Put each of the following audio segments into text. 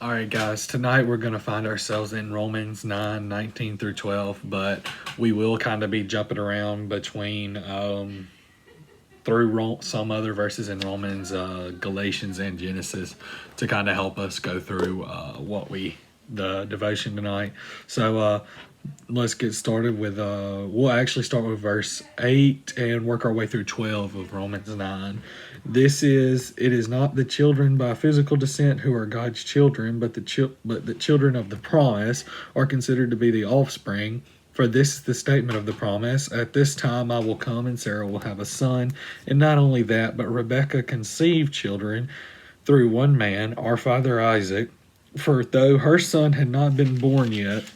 All right, guys, tonight we're going to find ourselves in Romans 9:19 through 12, but we will kind of be jumping around between through some other verses in Romans, Galatians, and Genesis to kind of help us go through the devotion tonight. So let's get started with, we'll actually start with verse 8 and work our way through 12 of Romans 9. It is not the children by physical descent who are God's children, but the children of the promise are considered to be the offspring. For this is the statement of the promise: at this time I will come, and Sarah will have a son. And not only that, but Rebekah conceived children through one man, our father Isaac. For though her son had not been born yet,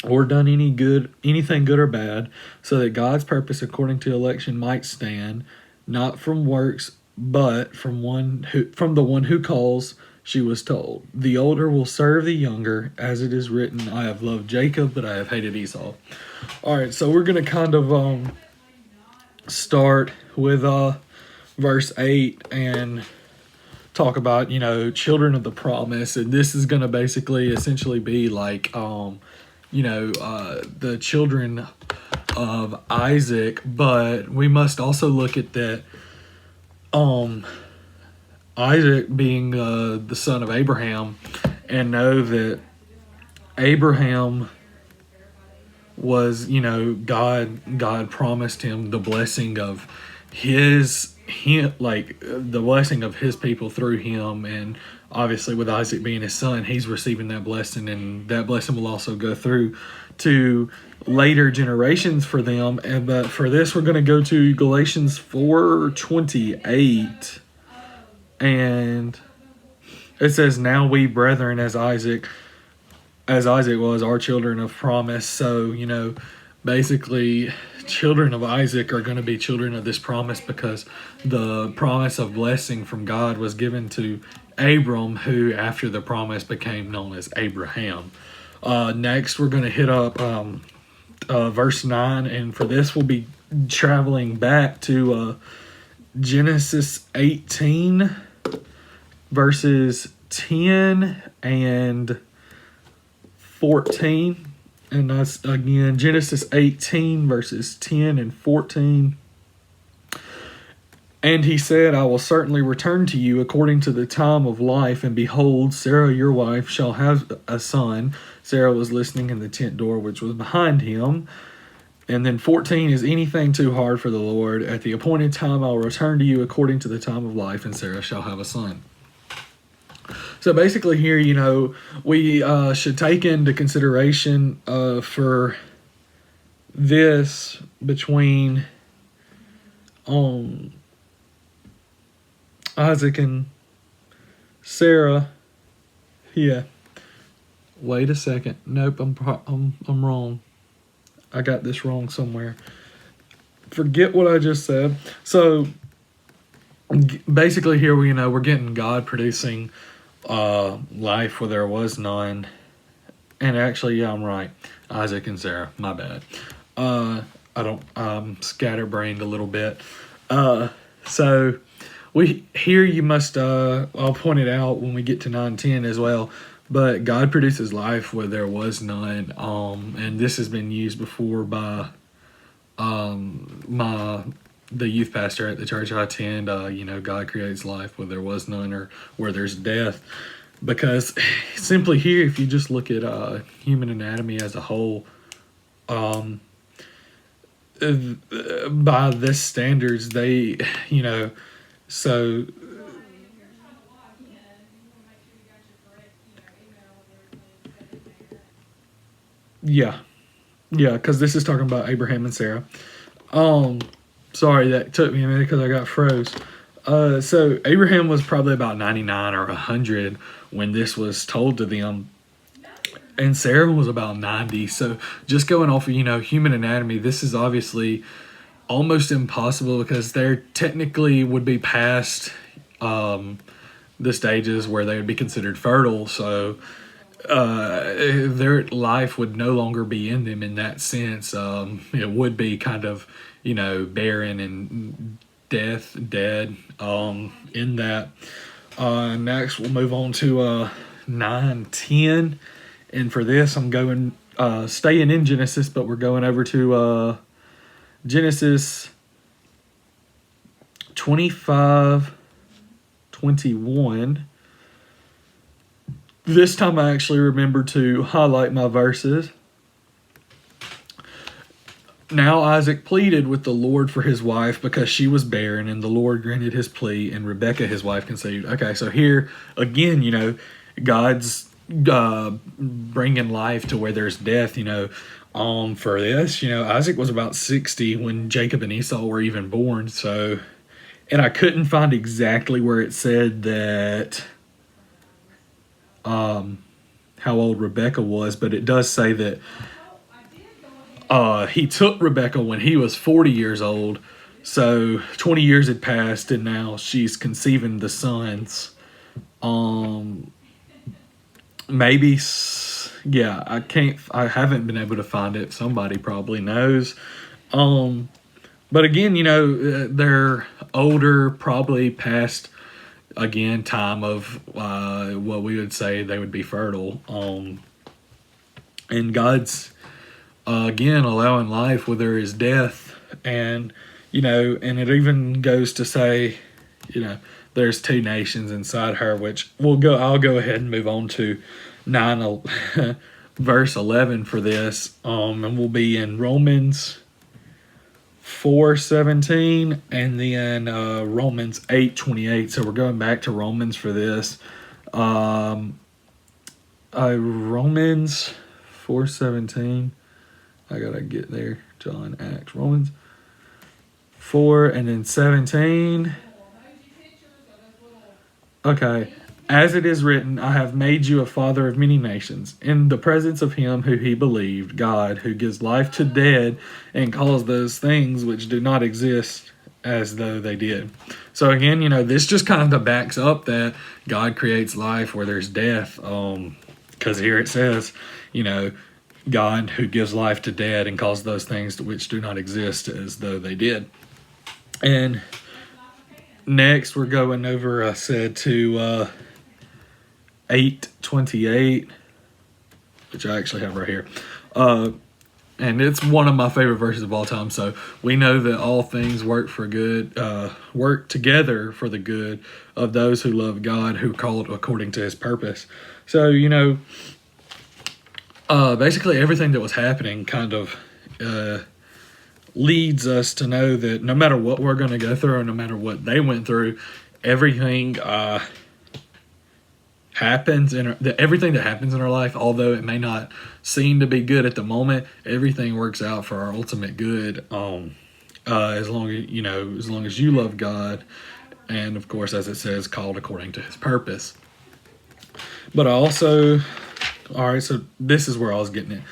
or done anything good or bad, so that God's purpose according to election might stand, not from works, but from the one who calls, she was told, the older will serve the younger, as it is written, I have loved Jacob, but I have hated Esau. All right, so we're gonna kind of start with verse 8 and talk about children of the promise, and this is gonna basically essentially be like the children of Isaac, but we must also look at that Isaac being the son of Abraham, and know that Abraham was, God promised him the blessing of the blessing of his people through him, and obviously with Isaac being his son, he's receiving that blessing, and that blessing will also go through to later generations for them. But for this, we're going to go to Galatians 4:28, and it says, "Now we brethren, as Isaac was, are children of promise." So basically, children of Isaac are going to be children of this promise because the promise of blessing from God was given to Abram, who after the promise became known as Abraham. Next, we're going to hit up verse 9, and for this, we'll be traveling back to Genesis 18, verses 10 and 14. And that's again Genesis 18, verses 10 and 14. And he said, I will certainly return to you according to the time of life, and behold, Sarah your wife shall have a son. Sarah was listening in the tent door which was behind him. And then 14 is anything too hard for the Lord. At the appointed time I will return to you according to the time of life, and Sarah shall have a son. So basically here, we should take into consideration for this between Isaac and Sarah. Yeah. Wait a second. Nope, I'm wrong. I got this wrong somewhere. Forget what I just said. So basically here we're getting God producing life where there was none. And actually, yeah, I'm right. Isaac and Sarah, my bad. I'm scatterbrained a little bit. So you must, I'll point it out when we get to 9:10 as well, but God produces life where there was none. And this has been used before by the youth pastor at the church I attend. God creates life where there was none, or where there's death. Because simply here, if you just look at human anatomy as a whole, by this standards, they, so yeah, because this is talking about Abraham and Sarah. Sorry, that took me a minute because I got froze. So Abraham was probably about 99 or 100 when this was told to them, and Sarah was about 90. So just going off of human anatomy, this is obviously almost impossible because they technically would be past the stages where they would be considered fertile. So their life would no longer be in them in that sense. It would be kind of barren and dead in that. Next, we'll move on to 9, 10. And for this, I'm going, staying in Genesis, but we're going over to Genesis 25, 21. This time I actually remembered to highlight my verses. Now Isaac pleaded with the Lord for his wife because she was barren, and the Lord granted his plea, and Rebekah, his wife, conceived. Okay, so here, again, God's bringing life to where there's death, for this. Isaac was about 60 when Jacob and Esau were even born, so, and I couldn't find exactly where it said that, how old Rebekah was, but it does say that he took Rebekah when he was 40 years old. So 20 years had passed, and now she's conceiving the sons. Maybe, yeah, I haven't been able to find it. Somebody probably knows. But again, they're older, probably past, again, time of what we would say they would be fertile. And God's again allowing life where there is death, and and it even goes to say there's 2 nations inside her, which I'll go ahead and move on to 9 verse 11 for this, and we'll be in Romans 4:17 and then Romans 8:28. So we're going back to Romans for this. Romans 4:17. I gotta get there. John, Acts, Romans 4, and then 17. Okay. As it is written, I have made you a father of many nations, in the presence of him who he believed, God, who gives life to dead and calls those things which do not exist as though they did. So again, this just kind of backs up that God creates life where there's death. Because here it says, God who gives life to dead and calls those things which do not exist as though they did. And next we're going over, I said, to 8:28, which I actually have right here. And it's one of my favorite verses of all time. So we know that all things work together for the good of those who love God, who are called according to his purpose. So, basically everything that was happening kind of leads us to know that no matter what we're going to go through, or no matter what they went through, everything happens everything that happens in our life, although it may not seem to be good at the moment, everything works out for our ultimate good. As long as you love God, and of course, as it says, called according to his purpose. But I also, all right, so this is where I was getting it.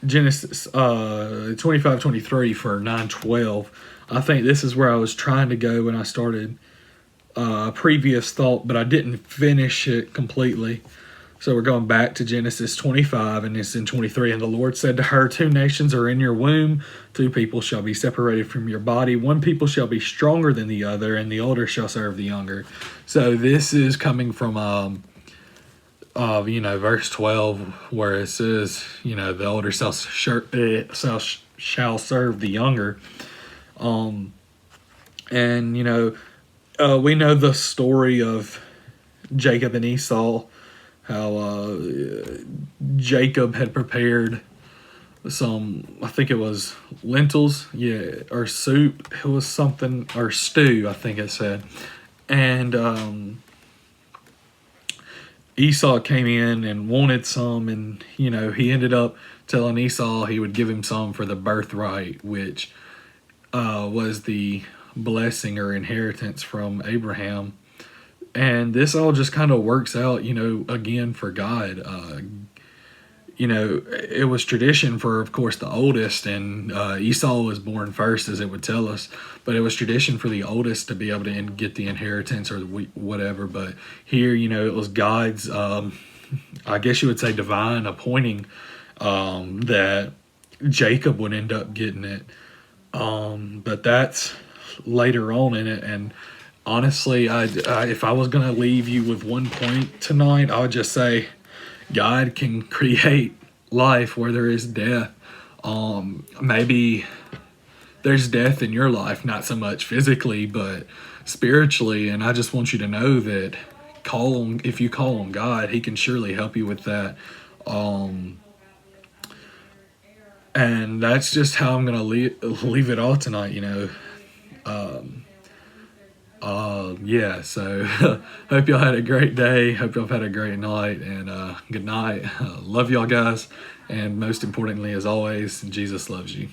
Genesis 25:23 for 9:12. I think this is where I was trying to go when I started a previous thought, but I didn't finish it completely. So we're going back to Genesis 25, and it's in 23. And the Lord said to her, 2 nations are in your womb, 2 people shall be separated from your body. 1 people shall be stronger than the other, and the older shall serve the younger. So this is coming from verse 12, where it says, the older shall serve the younger. We know the story of Jacob and Esau, how Jacob had prepared some, I think it was lentils, or soup, it was something, or stew, I think it said. And Esau came in and wanted some, and he ended up telling Esau he would give him some for the birthright, which was the blessing or inheritance from Abraham. And this all just kind of works out, again, for God. It was tradition for, of course, the oldest, and Esau was born first, as it would tell us, but it was tradition for the oldest to be able to get the inheritance or whatever. But here, it was God's, I guess you would say, divine appointing that Jacob would end up getting it. But that's later on in it. And honestly, if I was gonna leave you with one point tonight, I would just say God can create life where there is death. Maybe there's death in your life, not so much physically, but spiritually. And I just want you to know that if you call on God, He can surely help you with that. And that's just how I'm gonna leave it all tonight. Yeah. So hope y'all had a great day. Hope y'all had a great night, and good night. Love y'all guys, and most importantly, as always, Jesus loves you.